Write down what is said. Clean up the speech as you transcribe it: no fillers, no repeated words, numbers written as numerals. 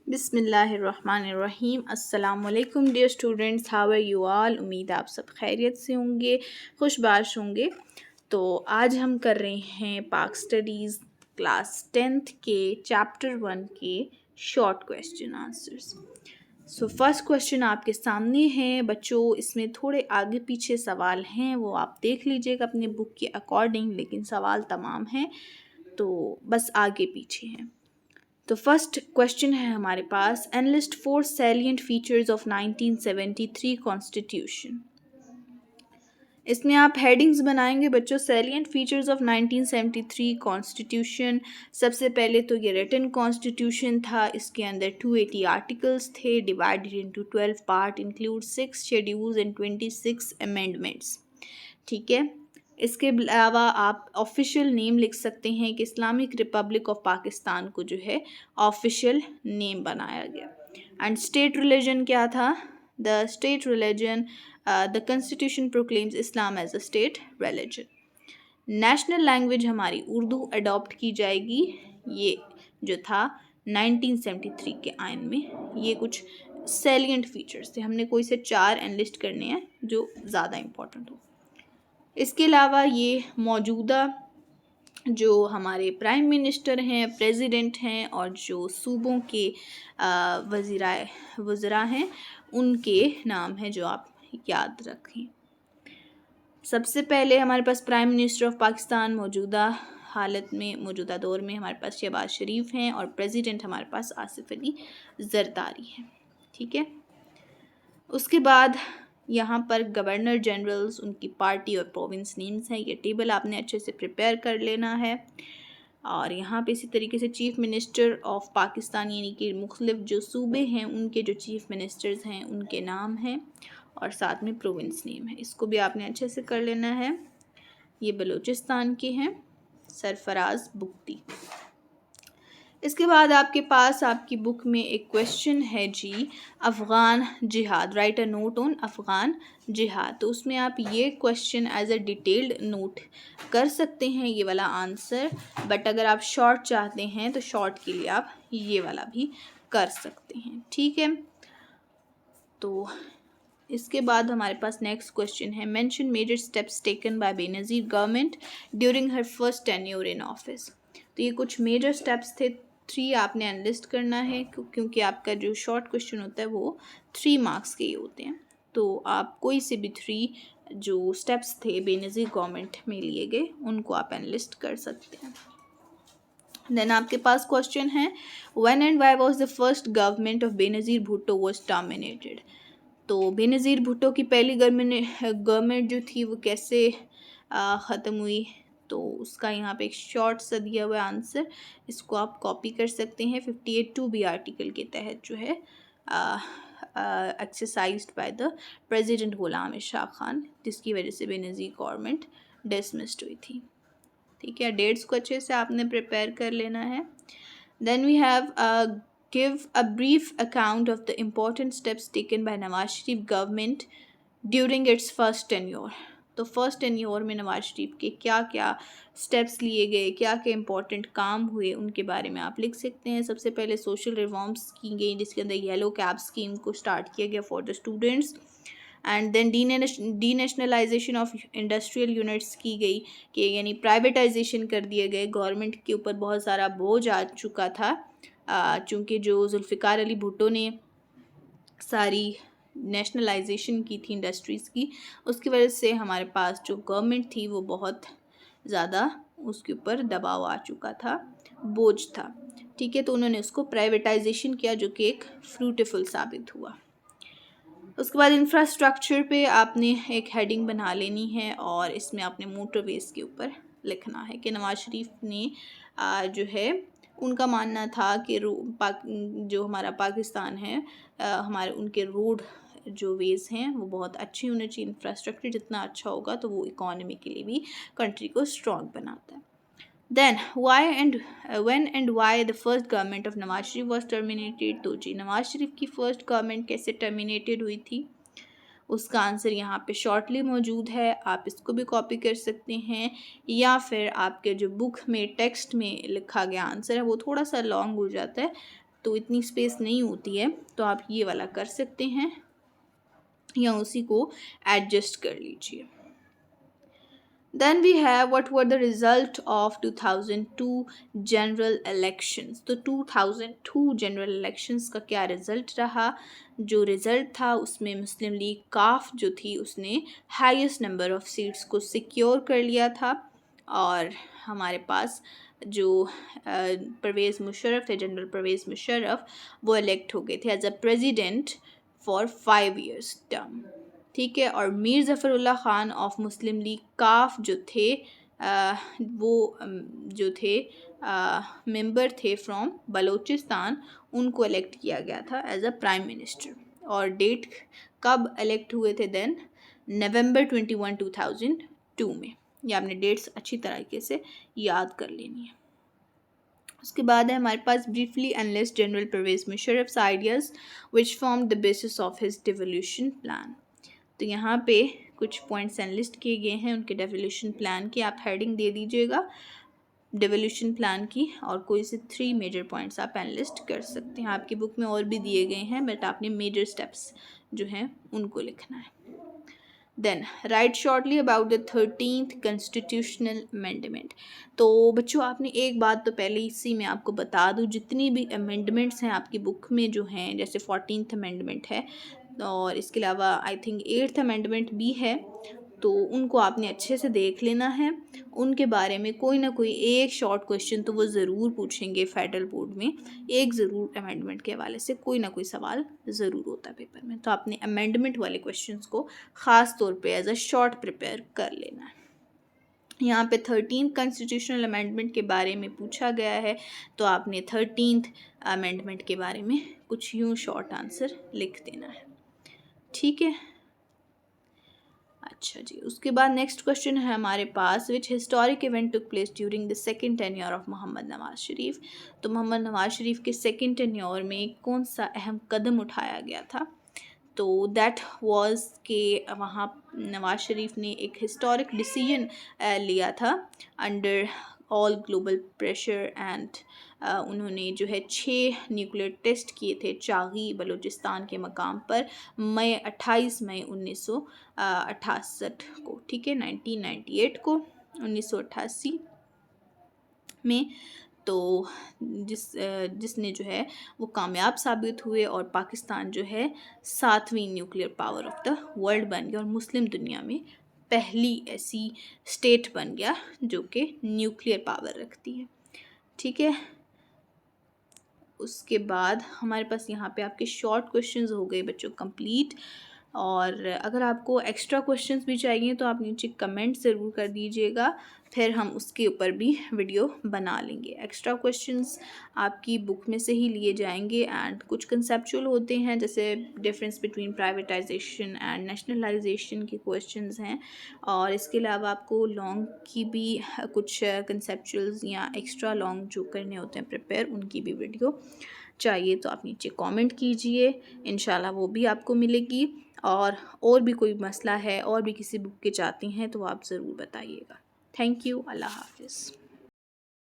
बिस्मिल्लाहिर्रहमानिर्रहीम। अस्सलाम वालेकुम dear students, how are you all. उम्मीद है आप सब खैरियत से होंगे, खुशबाश होंगे। तो आज हम कर रहे हैं पाक स्टडीज़ क्लास 10th के चैप्टर 1 के short question answers. So first question आपके सामने है बच्चों। इसमें थोड़े आगे पीछे सवाल हैं, वो आप देख लीजिएगा अपने बुक के अकॉर्डिंग, लेकिन सवाल तमाम हैं तो बस आगे पीछे हैं। तो फर्स्ट क्वेश्चन है हमारे पास, enlist 4 salient features of 1973 constitution. इसमें आप हेडिंग्स बनाएंगे बच्चों, सैलिएंट फीचर्स ऑफ 1973 कॉन्स्टिट्यूशन। सबसे पहले तो ये रिटन कॉन्स्टिट्यूशन था, इसके अंदर 280 आर्टिकल्स थे, divided into 12 part, include 6 schedules and 26 amendments. ठीक है। इसके अलावा आप ऑफिशियल नेम लिख सकते हैं कि इस्लामिक रिपब्लिक ऑफ पाकिस्तान को जो है ऑफिशियल नेम बनाया गया। एंड स्टेट रिलीजन क्या था? The state religion, the constitution proclaims Islam as a state religion. National language हमारी उर्दू अडॉप्ट की जाएगी, ये जो था 1973 के आइन में। ये कुछ सैलिएंट फीचर्स थे, हमने कोई से 4 एनलिस्ट करने हैं जो ज़्यादा इम्पोर्टेंट हो। इसके अलावा ये मौजूदा जो हमारे प्राइम मिनिस्टर हैं, प्रेसिडेंट हैं और जो सूबों के वज़रा हैं, उनके नाम हैं जो आप याद रखें। सबसे पहले हमारे पास प्राइम मिनिस्टर ऑफ पाकिस्तान मौजूदा हालत में, मौजूदा दौर में हमारे पास शहबाज शरीफ हैं और प्रेसिडेंट हमारे पास आसिफ अली जरदारी हैं। ठीक है। उसके बाद यहाँ पर गवर्नर जनरल्स, उनकी पार्टी और प्रोविंस नेम्स हैं। ये टेबल आपने अच्छे से प्रिपेयर कर लेना है। और यहाँ पे इसी तरीके से चीफ़ मिनिस्टर ऑफ पाकिस्तान, यानी कि मुख्तलिफ जो सूबे हैं उनके जो चीफ़ मिनिस्टर्स हैं उनके नाम हैं और साथ में प्रोविंस नेम है, इसको भी आपने अच्छे से कर लेना है। ये बलूचिस्तान के हैं, सरफराज बुख्ती। इसके बाद आपके पास आपकी बुक में एक क्वेश्चन है जी, Afghan jihad, write a note on Afghan jihad. तो उसमें आप ये question as a detailed note कर सकते हैं, ये वाला आंसर। बट अगर आप शॉर्ट चाहते हैं तो शॉर्ट के लिए आप ये वाला भी कर सकते हैं। ठीक है। तो इसके बाद हमारे पास नेक्स्ट क्वेश्चन है, mention major steps taken by Benazir government during her first tenure in office. तो ये कुछ मेजर स्टेप्स थे, 3 आपने एनलिस्ट करना है क्योंकि आपका जो शॉर्ट क्वेश्चन होता है वो 3 मार्क्स के ही होते हैं। तो आप कोई से भी 3 जो स्टेप्स थे बेनज़ीर गवर्नमेंट में लिए गए उनको आप एनलिस्ट कर सकते हैं। देन आपके पास क्वेश्चन है, when and why was the first government of Benazir Bhutto was terminated. तो बेनज़ीर भुट्टो की पहली गवर्नमेंट जो थी वो कैसे ख़त्म हुई, तो उसका यहाँ पे एक शॉर्ट सा दिया हुआ आंसर, इसको आप कॉपी कर सकते हैं। 58(2)B आर्टिकल के तहत जो है एक्सरसाइज्ड बाय द प्रेसिडेंट ग़ुलाम शाह खान, जिसकी वजह से बेनज़ीर गवर्नमेंट डिसमिस्ड हुई थी। ठीक है। डेट्स को अच्छे से आपने प्रिपेयर कर लेना है। Then we have give a brief account of the important steps taken by Nawaz Sharif government during its first tenure. तो फर्स्ट टेन्योर में नवाज शरीफ के क्या क्या स्टेप्स लिए गए, क्या क्या इंपॉर्टेंट काम हुए, उनके बारे में आप लिख सकते हैं। सबसे पहले सोशल रिफॉर्म्स की गई, जिसके अंदर येलो कैब स्कीम को स्टार्ट किया गया for the students. And then denationalization of industrial units की गई, कि यानी प्राइवेटाइजेशन कर दिए गए। गवर्नमेंट के ऊपर बहुत सारा बोझ आ चुका था, चूँकि जो जुल्फ़िकार अली भुट्टो ने सारी नेशनलाइजेशन की थी इंडस्ट्रीज़ की, उसकी वजह से हमारे पास जो गवर्नमेंट थी वो बहुत ज़्यादा उसके ऊपर दबाव आ चुका था, बोझ था। ठीक है। तो उन्होंने उसको प्राइवेटाइजेशन किया, जो कि एक फ्रूटिफुल साबित हुआ। उसके बाद इंफ्रास्ट्रक्चर पे आपने एक हेडिंग बना लेनी है और इसमें आपने मोटरवेज़ के ऊपर लिखना है कि नवाज शरीफ ने जो है, उनका मानना था कि जो हमारा पाकिस्तान है, हमारे उनके रोड जो वेज़ हैं वो बहुत अच्छे होने चाहिए। इंफ्रास्ट्रक्चर जितना अच्छा होगा तो वो इकॉनमी के लिए भी कंट्री को स्ट्रॉन्ग बनाता है। Then when and why the first government of Nawaz Sharif was terminated। तो जी, नवाज शरीफ की फ़र्स्ट गवर्नमेंट कैसे टर्मिनेटेड हुई थी, उसका आंसर यहाँ पे शॉर्टली मौजूद है, आप इसको भी कॉपी कर सकते हैं, या फिर आपके जो बुक में टेक्स्ट में लिखा गया आंसर है वो थोड़ा सा लॉन्ग हो जाता है, तो इतनी स्पेस नहीं होती है, तो आप ये वाला कर सकते हैं या उसी को एडजस्ट कर लीजिए। Then we have what were the result of 2002 general elections। तो 2002 general elections का क्या रिज़ल्ट रहा? जो रिज़ल्ट था उसमें मुस्लिम लीग काफ जो थी उसने हाईएस्ट नंबर ऑफ सीट्स को सिक्योर कर लिया था, और हमारे पास जो परवेज़ मुशर्रफ थे, जनरल परवेज़ मुशर्रफ, वो इलेक्ट हो गए थे as a president for 5 years term. ठीक है। और मीर ज़फ़रुल्लाह ख़ान ऑफ मुस्लिम लीग काफ जो थे वो जो थे मेंबर थे फ्रॉम बलूचिस्तान, उनको इलेक्ट किया गया था एज अ प्राइम मिनिस्टर। और डेट कब इलेक्ट हुए थे? देन नवंबर 21, 2002 में। ये आपने डेट्स अच्छी तरीके से याद कर लेनी है। उसके बाद है हमारे पास briefly analyse general Pervez Musharraf's ideas which form the basis of his devolution plan. तो यहाँ पे कुछ पॉइंट्स एनालिस्ट किए गए हैं उनके डेवोल्यूशन प्लान की। आप हेडिंग दे दीजिएगा डेवोल्यूशन प्लान की, और कोई से 3 मेजर पॉइंट्स आप एनालिस्ट कर सकते हैं। आपकी बुक में और भी दिए गए हैं, बट आपने मेजर स्टेप्स जो हैं उनको लिखना है। Then write shortly about the 13th constitutional amendment. तो बच्चों आपने एक बात तो पहले इसी में आपको बता दूँ, जितनी भी अमेंडमेंट्स हैं आपकी बुक में जो हैं, जैसे 14th अमेंडमेंट है और इसके अलावा आई थिंक 8th अमेंडमेंट भी है, तो उनको आपने अच्छे से देख लेना है। उनके बारे में कोई ना कोई एक शॉर्ट क्वेश्चन तो वो ज़रूर पूछेंगे फेडरल बोर्ड में, एक ज़रूर अमेंडमेंट के हवाले से कोई ना कोई सवाल ज़रूर होता है पेपर में। तो आपने अमेंडमेंट वाले क्वेश्चंस को ख़ास तौर पे एज अ शॉर्ट प्रिपेयर कर लेना है। यहाँ पे 13th कॉन्स्टिट्यूशनल अमेंडमेंट के बारे में पूछा गया है, तो आपने 13th अमेंडमेंट के बारे में कुछ यूँ शॉर्ट आंसर लिख देना है। ठीक है। अच्छा जी, उसके बाद नेक्स्ट क्वेश्चन है हमारे पास, which historic event took place during the second tenure of Mohammad Nawaz Sharif. तो मोहम्मद नवाज शरीफ के सेकंड टेन्योर में कौन सा अहम कदम उठाया गया था? तो दैट वाज के वहाँ नवाज शरीफ ने एक हिस्टोरिक डिसीजन लिया था under all global pressure, and उन्होंने जो है 6 न्यूक्लियर टेस्ट किए थे चागी बलूचिस्तान के मकाम पर 28 मई 1968 को। ठीक है, 1998 को, 1988 में। तो जिसने जो है वो कामयाब साबित हुए, और पाकिस्तान जो है 7वीं nuclear power of the world बन गया, और मुस्लिम दुनिया में पहली ऐसी स्टेट बन गया जो कि न्यूक्लियर पावर रखती है। ठीक है। उसके बाद हमारे पास यहाँ पे आपके शॉर्ट क्वेश्चंस हो गए बच्चों कंप्लीट। और अगर आपको एक्स्ट्रा क्वेश्चंस भी चाहिए तो आप नीचे कमेंट ज़रूर कर दीजिएगा, फिर हम उसके ऊपर भी वीडियो बना लेंगे। एक्स्ट्रा क्वेश्चंस आपकी बुक में से ही लिए जाएंगे, एंड कुछ कंसेप्चुअल होते हैं, जैसे difference between privatisation and nationalisation के क्वेश्चंस हैं। और इसके अलावा आपको लॉन्ग की भी कुछ कंसेप्चुअल्स या एक्स्ट्रा लॉन्ग जो करने होते हैं प्रिपेयर, उनकी भी वीडियो चाहिए तो आप नीचे कमेंट कीजिए, इंशाल्लाह वो भी आपको मिलेगी। और भी कोई मसला है और भी किसी बुक के चाहती हैं तो आप ज़रूर बताइएगा। Thank you. अल्लाह हाफ़िज़।